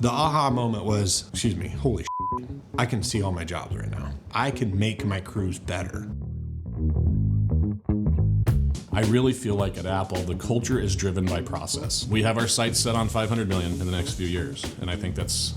The aha moment was, holy shit, I can see all my jobs right now. I can make my crews better. I really feel like at Apple, the culture is driven by process. We have our sights set on 500 million in the next few years, and I think that's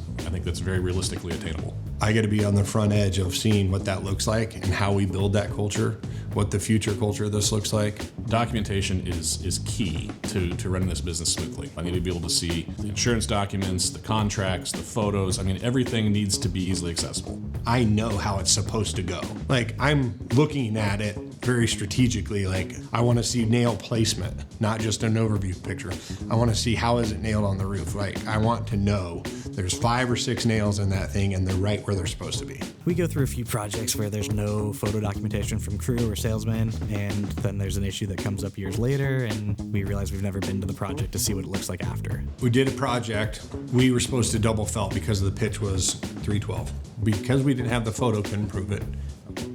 very realistically attainable. I got to be on the front edge of seeing what that looks like and how we build that culture, what the future culture of this looks like. Documentation is key to running this business smoothly. I need to be able to see the insurance documents, the contracts, the photos. I mean, everything needs to be easily accessible. I know how it's supposed to go. Like, I'm looking at it very strategically. Like, I want to see nail placement, not just an overview picture. I want to see how is it nailed on the roof. Like, I want to know there's 5 or 6 nails in that thing and they're right where they're supposed to be. We go through a few projects where there's no photo documentation from crew or salesmen, and then there's an issue that comes up years later, and we realize we've never been to the project to see what it looks like after. We did a project. We were supposed to double felt because the pitch was 312. Because we didn't have the photo, couldn't prove it.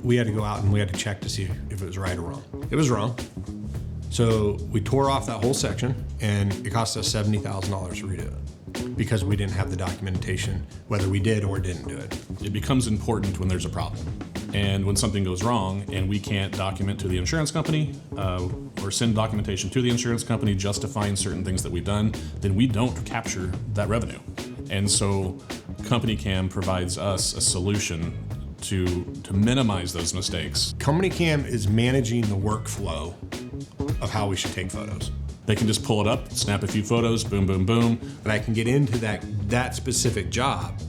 We had to go out and we had to check to see if it was right or wrong. It was wrong. So we tore off that whole section, and it cost us $70,000 to redo it because we didn't have the documentation, whether we did or didn't do it. It becomes important when there's a problem. And when something goes wrong and we can't document to the insurance company or send documentation to the insurance company justifying certain things that we've done, then we don't capture that revenue. And so CompanyCam provides us a solution to minimize those mistakes. CompanyCam is managing the workflow of how we should take photos. They can just pull it up, snap a few photos, boom, boom, boom. But I can get into that specific job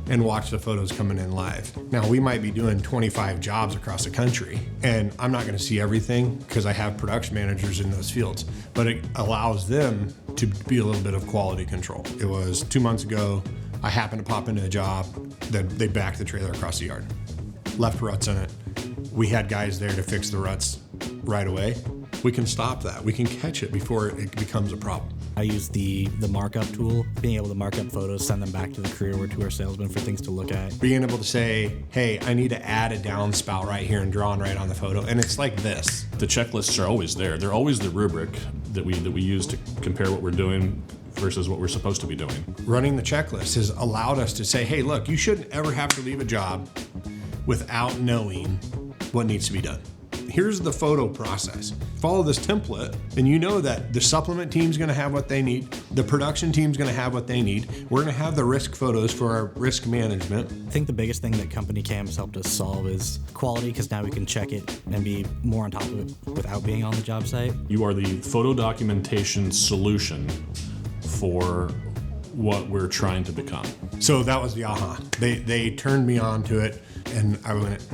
and watch the photos coming in live. Now, we might be doing 25 jobs across the country, and I'm not gonna see everything because I have production managers in those fields, but it allows them to be a little bit of quality control. It was 2 months ago, I happened to pop into a job that they backed the trailer across the yard, left ruts in it. We had guys there to fix the ruts right away. We can stop that. We can catch it before it becomes a problem. I use the markup tool, being able to mark up photos, send them back to the crew or to our salesman for things to look at. Being able to say, hey, I need to add a downspout right here and drawn right on the photo, and it's like this. The checklists are always there. They're always the rubric that we use to compare what we're doing versus what we're supposed to be doing. Running the checklist has allowed us to say, hey, look, you shouldn't ever have to leave a job without knowing what needs to be done. Here's the photo process. Follow this template, and you know that the supplement team's gonna have what they need, the production team's gonna have what they need, we're gonna have the risk photos for our risk management. I think the biggest thing that CompanyCam has helped us solve is quality, because now we can check it and be more on top of it without being on the job site. You are the photo documentation solution for what we're trying to become. So that was the aha. They turned me on to it, and I went,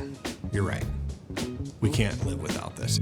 you're right. We can't live without this.